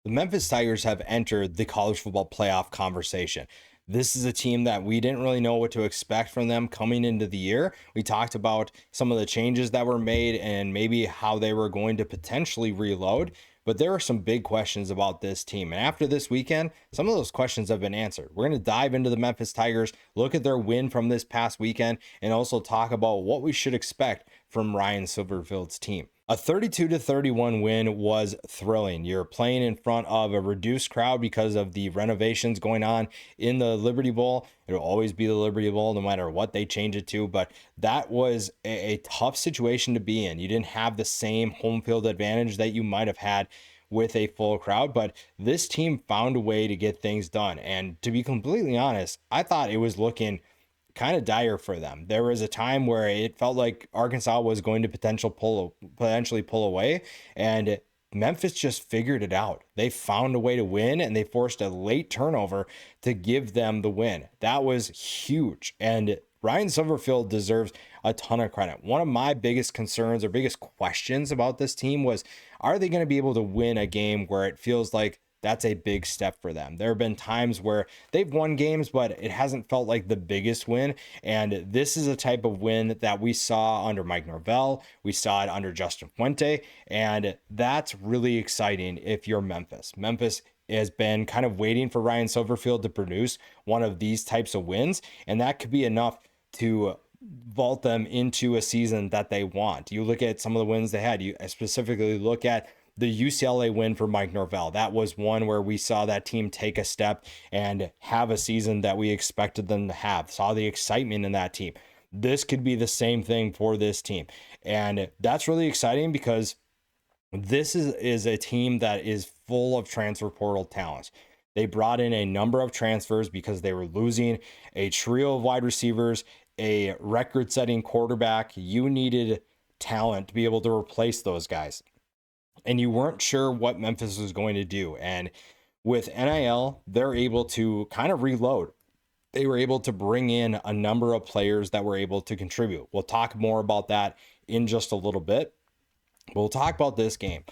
The Memphis Tigers have entered the college football playoff conversation. This is a team that we didn't really know what to expect from them coming into the year. We talked about some of the changes that were made and maybe how they were going to potentially reload, but there are some big questions about this team. And after this weekend, some of those questions have been answered. We're going to dive into the Memphis Tigers, look at their win from this past weekend, and also talk about what we should expect from Ryan Silverfield's team. A 32-31 win was thrilling. You're playing in front of a reduced crowd because of the renovations going on in the Liberty Bowl. It'll always be the Liberty Bowl no matter what they change it to, but that was a tough situation to be in. You didn't have the same home field advantage that you might have had with a full crowd, but this team found a way to get things done. And to be completely honest, I thought it was looking kind of dire for them. There was a time where it felt like Arkansas was going to potentially pull away, and Memphis just figured it out. They found a way to win, and they forced a late turnover to give them the win. That was huge, and Ryan Silverfield deserves a ton of credit. One of my biggest concerns or biggest questions about this team was, are they going to be able to win a game where it feels like that's a big step for them? There have been times where they've won games, but it hasn't felt like the biggest win. And this is a type of win that we saw under Mike Norvell. We saw it under Justin Fuente. And that's really exciting if you're Memphis. Memphis has been kind of waiting for Ryan Silverfield to produce one of these types of wins. And that could be enough to vault them into a season that they want. You look at some of the wins they had. You specifically look at the UCLA win for Mike Norvell. That was one where we saw that team take a step and have a season that we expected them to have. Saw the excitement in that team. This could be the same thing for this team. And that's really exciting because this is a team that is full of transfer portal talent. They brought in a number of transfers because they were losing a trio of wide receivers, a record-setting quarterback. You needed talent to be able to replace those guys, and you weren't sure what Memphis was going to do. And with NIL, they're able to kind of reload. They were able to bring in a number of players that were able to contribute. We'll talk more about that in just a little bit. We'll talk about this game.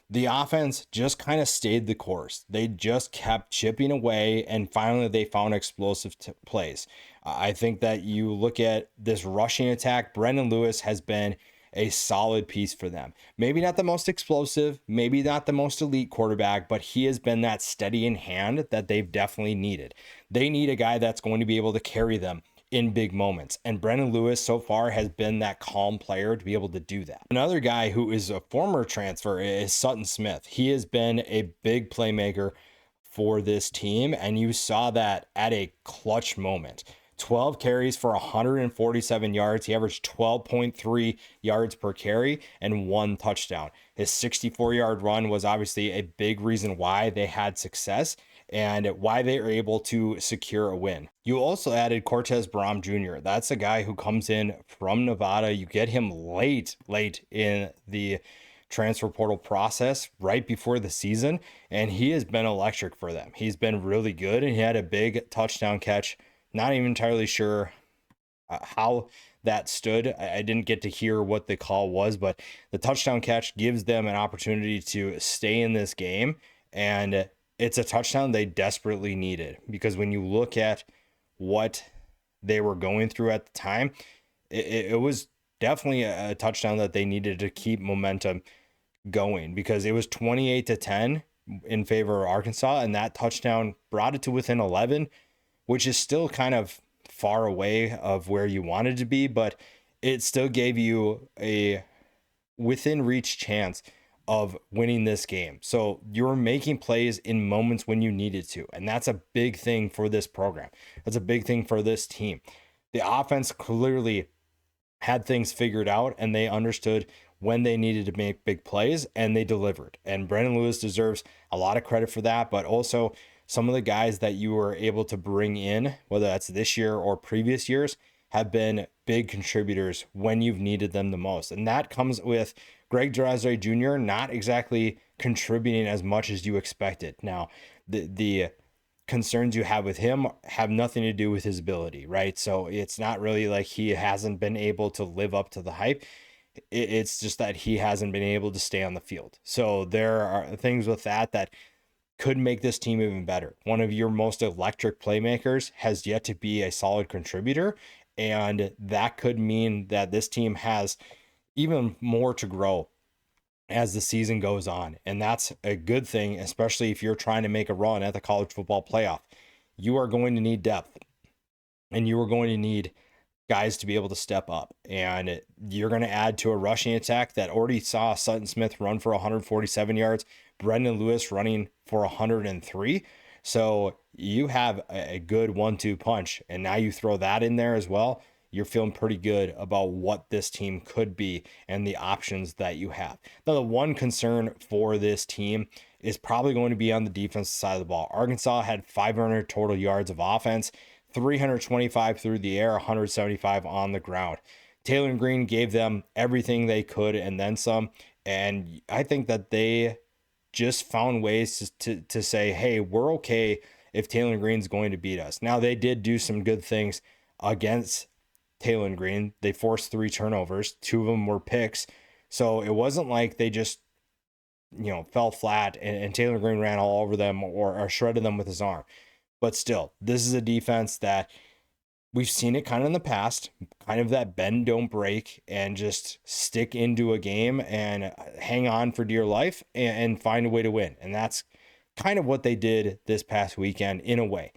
The offense just kind of stayed the course. They just kept chipping away, and finally they found explosive plays. I think that you look at this rushing attack, Brendon Lewis has been a solid piece for them. Maybe not the most explosive, maybe not the most elite quarterback, but he has been that steady in hand that they've definitely needed. They need a guy that's going to be able to carry them in big moments. And Brendon Lewis so far has been that calm player to be able to do that. Another guy who is a former transfer is Sutton Smith. He has been a big playmaker for this team, and you saw that at a clutch moment. 12 carries for 147 yards. He averaged 12.3 yards per carry and 1 touchdown. His 64-yard run was obviously a big reason why they had success and why they were able to secure a win. You also added Cortez Braham Jr. That's a guy who comes in from Nevada. You get him late in the transfer portal process right before the season, and he has been electric for them. He's been really good, and he had a big touchdown catch. Not even entirely sure how that stood. I didn't get to hear what the call was, but the touchdown catch gives them an opportunity to stay in this game, and it's a touchdown they desperately needed, because when you look at what they were going through at the time, it was definitely a touchdown that they needed to keep momentum going, because it was 28-10 in favor of Arkansas, and that touchdown brought it to within 11, which is still kind of far away of where you wanted to be, but it still gave you a within reach chance of winning this game. So you're making plays in moments when you needed to, and that's a big thing for this program. That's a big thing for this team. The offense clearly had things figured out, and they understood when they needed to make big plays, and they delivered. And Brendon Lewis deserves a lot of credit for that, but also some of the guys that you were able to bring in, whether that's this year or previous years, have been big contributors when you've needed them the most. And that comes with Greg Drazay Jr. not exactly contributing as much as you expected. Now, the concerns you have with him have nothing to do with his ability, right? So it's not really like he hasn't been able to live up to the hype. It's just that he hasn't been able to stay on the field. So there are things with that could make this team even better. One of your most electric playmakers has yet to be a solid contributor, and that could mean that this team has even more to grow as the season goes on. And that's a good thing, especially if you're trying to make a run at the college football playoff. You are going to need depth, and you are going to need guys to be able to step up. And you're going to add to a rushing attack that already saw Sutton Smith run for 147 yards, Brendon Lewis running for 103. So you have a good 1-2 punch. And now you throw that in there as well. You're feeling pretty good about what this team could be and the options that you have. Now, the one concern for this team is probably going to be on the defensive side of the ball. Arkansas had 500 total yards of offense, 325 through the air, 175 on the ground. Taylor Green gave them everything they could and then some. And I think that they just found ways to say, hey, we're okay if Taylor Green's going to beat us. Now, they did do some good things against Taylor Green. They forced 3 turnovers. 2 of them were picks. So it wasn't like they just, fell flat and Taylor Green ran all over them or shredded them with his arm. But still, this is a defense that we've seen it kind of in the past, kind of that bend, don't break, and just stick into a game and hang on for dear life and find a way to win. And that's kind of what they did this past weekend in a way.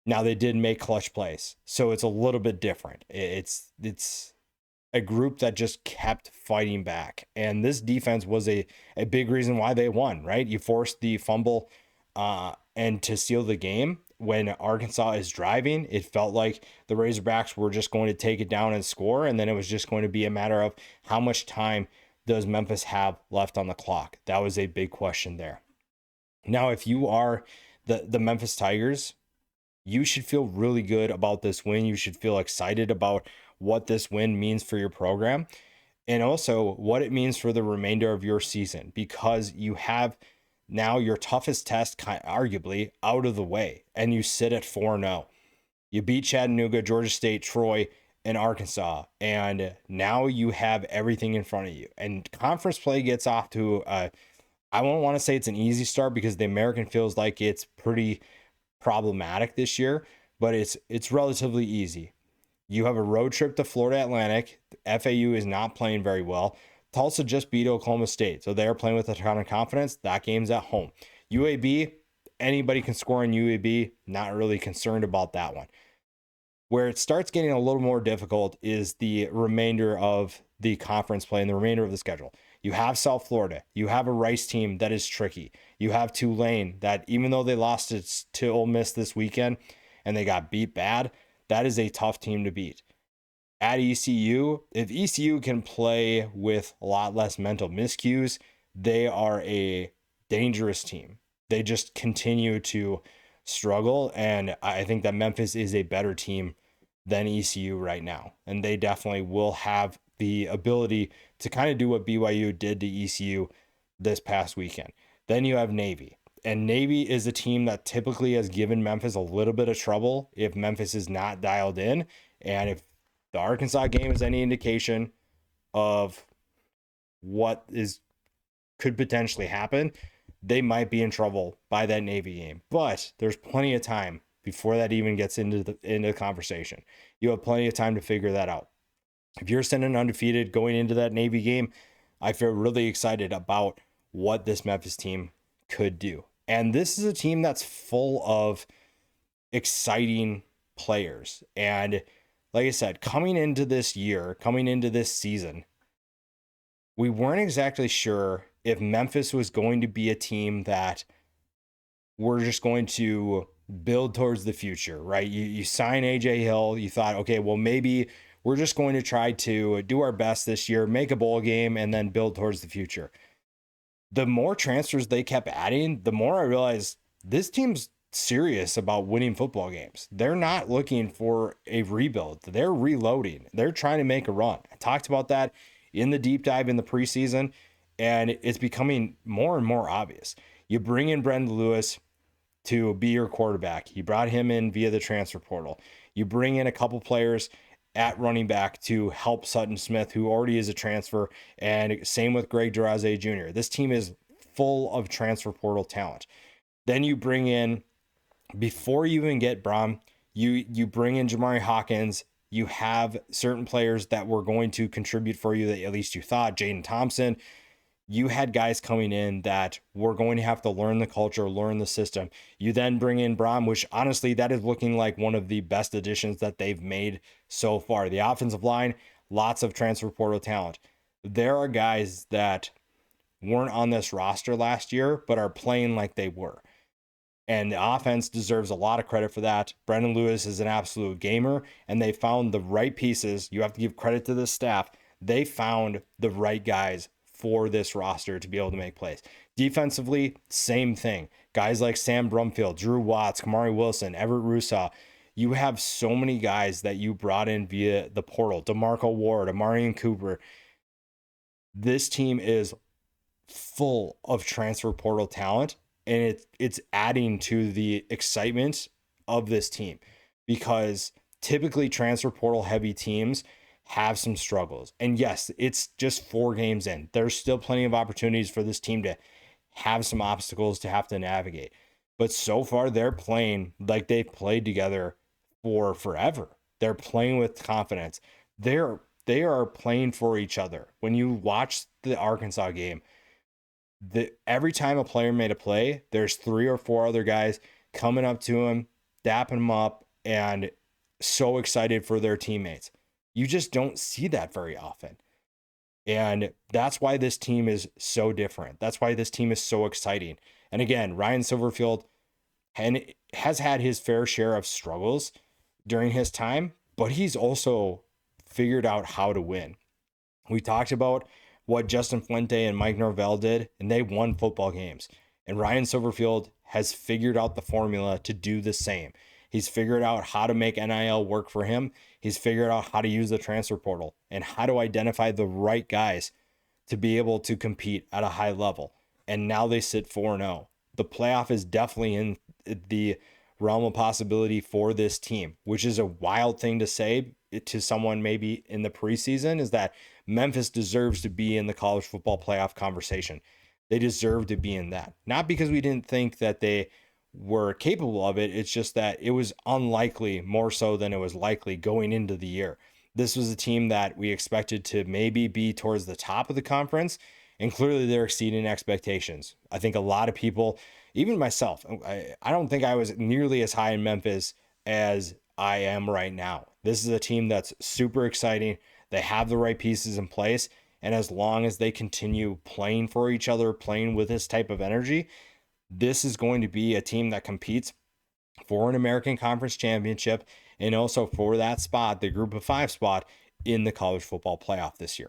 Now, they did make clutch plays, so it's a little bit different. It's a group that just kept fighting back. And this defense was a big reason why they won, right? You forced the fumble and to seal the game. When Arkansas is driving, it felt like the Razorbacks were just going to take it down and score, and then it was just going to be a matter of how much time does Memphis have left on the clock. That was a big question there. Now, if you are the Memphis Tigers, you should feel really good about this win. You should feel excited about what this win means for your program and also what it means for the remainder of your season, because you have now your toughest test arguably out of the way, and you sit at 4-0. You beat Chattanooga, Georgia State, Troy, and Arkansas, and now you have everything in front of you. And conference play gets off to, I won't want to say it's an easy start because the American feels like it's pretty problematic this year, but it's relatively easy. You have a road trip to Florida Atlantic. FAU is not playing very well. Tulsa just beat Oklahoma State, so they're playing with a ton of confidence. That game's at home. UAB, anybody can score in UAB. Not really concerned about that one. Where it starts getting a little more difficult is the remainder of the conference play and the remainder of the schedule. You have South Florida. You have a Rice team that is tricky. You have Tulane that, even though they lost to Ole Miss this weekend and they got beat bad, that is a tough team to beat. At ECU, if ECU can play with a lot less mental miscues, they are a dangerous team. They just continue to struggle, and I think that Memphis is a better team than ECU right now, and they definitely will have the ability to kind of do what BYU did to ECU this past weekend. Then you have Navy, and Navy is a team that typically has given Memphis a little bit of trouble if Memphis is not dialed in, and if the Arkansas game is any indication of what could potentially happen, they might be in trouble by that Navy game. But there's plenty of time before that even gets into the conversation. You have plenty of time to figure that out. If you're sitting undefeated going into that Navy game, I feel really excited about what this Memphis team could do. And this is a team that's full of exciting players. And like I said, coming into this season, we weren't exactly sure if Memphis was going to be a team that we're just going to build towards the future, right? You sign AJ Hill, you thought, okay, well, maybe we're just going to try to do our best this year, make a bowl game, and then build towards the future. The more transfers they kept adding, the more I realized this team's serious about winning football games. They're not looking for a rebuild. They're reloading. They're trying to make a run. I talked about that in the deep dive in the preseason, and it's becoming more and more obvious. You bring in Brendon Lewis to be your quarterback. You brought him in via the transfer portal. You bring in a couple players at running back to help Sutton Smith, who already is a transfer, and same with Greg Duraze Jr. This team is full of transfer portal talent. Then you bring in, before you even get Braham, you bring in Jamari Hawkins. You have certain players that were going to contribute for you, that at least you thought. Jaden Thompson. You had guys coming in that were going to have to learn the culture, learn the system. You then bring in Braham, which honestly, that is looking like one of the best additions that they've made so far. The offensive line, lots of transfer portal talent. There are guys that weren't on this roster last year, but are playing like they were. And the offense deserves a lot of credit for that. Brendon Lewis is an absolute gamer, and they found the right pieces. You have to give credit to this staff. They found the right guys for this roster to be able to make plays. Defensively, same thing. Guys like Sam Brumfield, Drew Watts, Kamari Wilson, Everett Rusaw. You have so many guys that you brought in via the portal. DeMarco Ward, Amarian Cooper. This team is full of transfer portal talent, and it's adding to the excitement of this team, because typically transfer portal heavy teams have some struggles. And yes, it's just 4 games in. There's still plenty of opportunities for this team to have some obstacles to have to navigate. But so far, they're playing like they've played together for forever. They're playing with confidence. They are playing for each other. When you watch the Arkansas game, every time a player made a play, there's 3 or 4 other guys coming up to him, dapping him up, and so excited for their teammates. You just don't see that very often. And that's why this team is so different. That's why this team is so exciting. And again, Ryan Silverfield has had his fair share of struggles during his time, but he's also figured out how to win. We talked about what Justin Fuente and Mike Norvell did, and they won football games. And Ryan Silverfield has figured out the formula to do the same. He's figured out how to make NIL work for him. He's figured out how to use the transfer portal and how to identify the right guys to be able to compete at a high level. And now they sit 4-0. The playoff is definitely in the realm of possibility for this team, which is a wild thing to say to someone maybe in the preseason, is that Memphis deserves to be in the college football playoff conversation. They deserve to be in that. Not because we didn't think that they were capable of it. It's just that it was unlikely, more so than it was likely, going into the year. This was a team that we expected to maybe be towards the top of the conference, and clearly they're exceeding expectations. I think a lot of people, even myself, I don't think I was nearly as high in Memphis as I am right now. This is a team that's super exciting. They have the right pieces in place. And as long as they continue playing for each other, playing with this type of energy, this is going to be a team that competes for an American Conference championship and also for that spot, the Group of 5 spot in the college football playoff this year.